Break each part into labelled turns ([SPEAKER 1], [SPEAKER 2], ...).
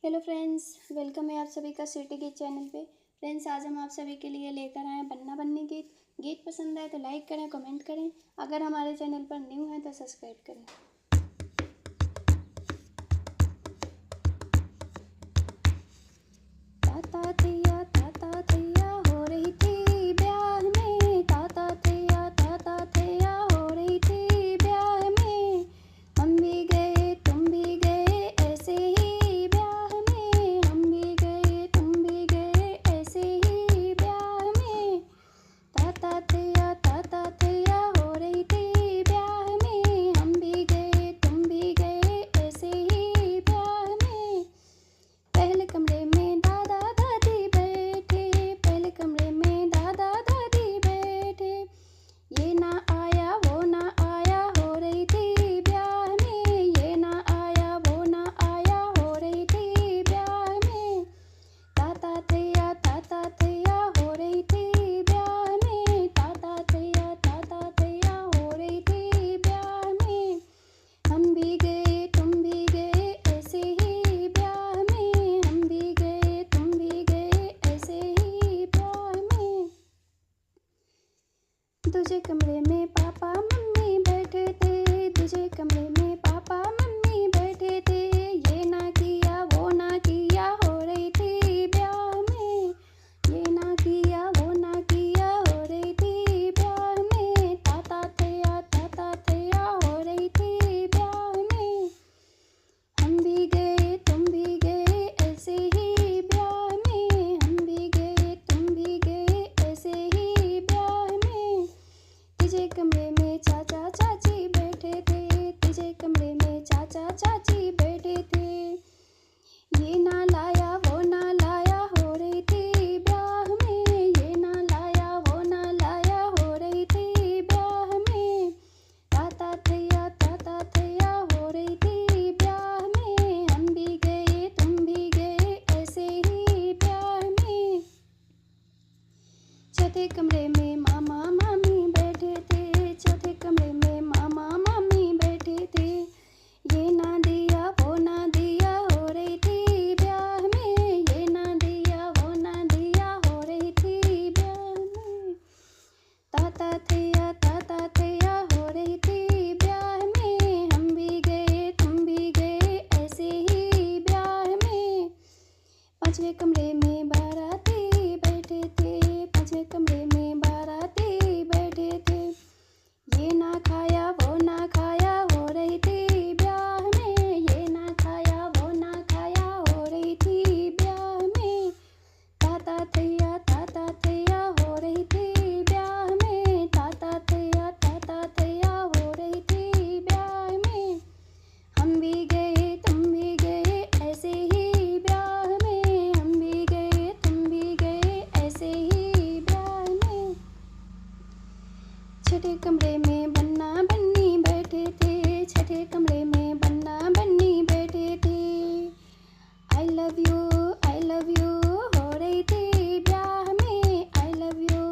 [SPEAKER 1] Hello friends, welcome है आप सभी का सिटी गीत चैनल पे। फ्रेंड्स, आज हम आप सभी के लिए लेकर आए हैं बन्ना बन्नी गीत। गीत पसंद आए तो लाइक करें, कमेंट करें। अगर हमारे चैनल पर न्यू हैं तो सब्सक्राइब करें। ताता थैया हो रही थी ब्याह में। ताता थैया हो रही थी ब्याह में। हम भी गए तुम भी गए ऐसे ही ब्याह में। हम भी गए तुम भी गए ऐसे ही ब्याह में। ताता थैया हो रही थी ब्याह में। हम भी गए तुम भी गए ऐसे ही ब्याह में। पहले कमरे में दादा दादी बैठे। पहले कमरे में दादा दादी बैठे। ये ना आया वो ना आया हो रही थी ब्याह में। ये ना आया वो ना आया हो रही थी ब्याह में। ताता थैया हो रही थी ब्याह में। ताता थैया हो रही थी ब्याह में। हम भी गए तुम भी गए ऐसे ही ब्याह में। हम भी गए तुम भी गए ऐसे ही ब्याह में। दूसरे कमरे में पापा मम्मी बैठे थे। दूसरे कमरे में पापा मम्मी बैठे थे। ये ना किया वो ना किया हो रही थी ब्याह में। ये ना किया वो ना किया हो रही थी ब्याह में। ताता थैया हो रही थी ब्याह में। हम भी गए तुम भी गए ऐसे ही ब्याह में। हम भी गए तुम भी गए ऐसे ही ब्याह में। तीसरे कमरे में चाचा चाची बैठे थे। तीसरे कमरे में चाचा चाची बैठे थे। ये ना लाया वो ना लाया हो रही थी ब्याह में। ये ना लाया वो ना लाया हो रही थी ब्याह में। ताता थैया हो रही थी ब्याह में। हम भी गए तुम भी गए ऐसे ही ब्याह में। चौथे कमरे में मामा मामी बैठे थे। चौथे कमरे में मामा मामी बैठे थे। ये ना दिया वो ना दिया हो रही थी ब्याह में। ये ना दिया वो ना दिया हो रही थी ब्याह में। ताता थैया हो रही थी ब्याह में। हम भी गए तुम भी गए ऐसे ही ब्याह में। पांचवें कमरे में बाराती बैठे थे। पांचवें कमरे में बाराती बैठे थे। ये ना खाया वो ना खाया हो रही थी ब्याह में। ये ना खाया वो ना खाया हो रही थी ब्याह में। ताता थैया हो रही थी ब्याह में। ताता थैया हो रही थी ब्याह में। हम भी गए तुम भी गए ऐसे ही ब्याह में। हम भी गए तुम भी गए ऐसे ही ब्याह में। छठे कमरे में बन्ना बन्नी बैठे थे। छठे कमरे में बन्ना बन्नी बैठे थे। आई लव यू हो रही थी ब्याह में। आई लव यू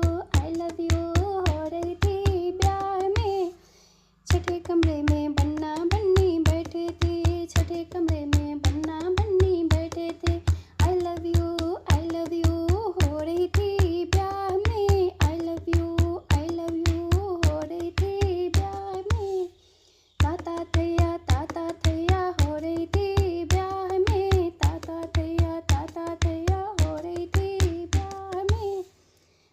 [SPEAKER 1] हो रही थी ब्याह में। छठे कमरे में बन्ना बन्नी बैठे थे। छठे कमरे में बन्ना बन्नी बैठे थे। आई लव यू हो रही थी ब्याह में। आई लव यू हो रही थी ब्याह में। ताता थैया हो रही थी ब्याह में। ताता थैया हो रही थी ब्याह में।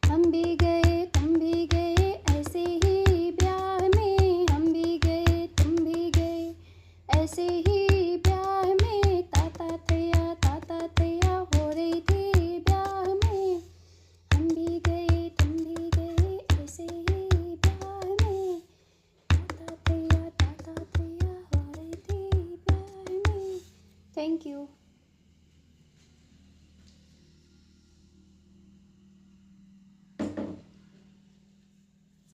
[SPEAKER 1] हम भी गए तुम भी गए ऐसे ही ब्याह में। हम भी गए तुम भी गए ऐसे ही ब्याह में। ताता थैया हो रही थी ब्याह में। हम भी गए तुम भी गए ऐसे ही ब्याह में। ताता थैया हो रही थी ब्याह में। Thank you.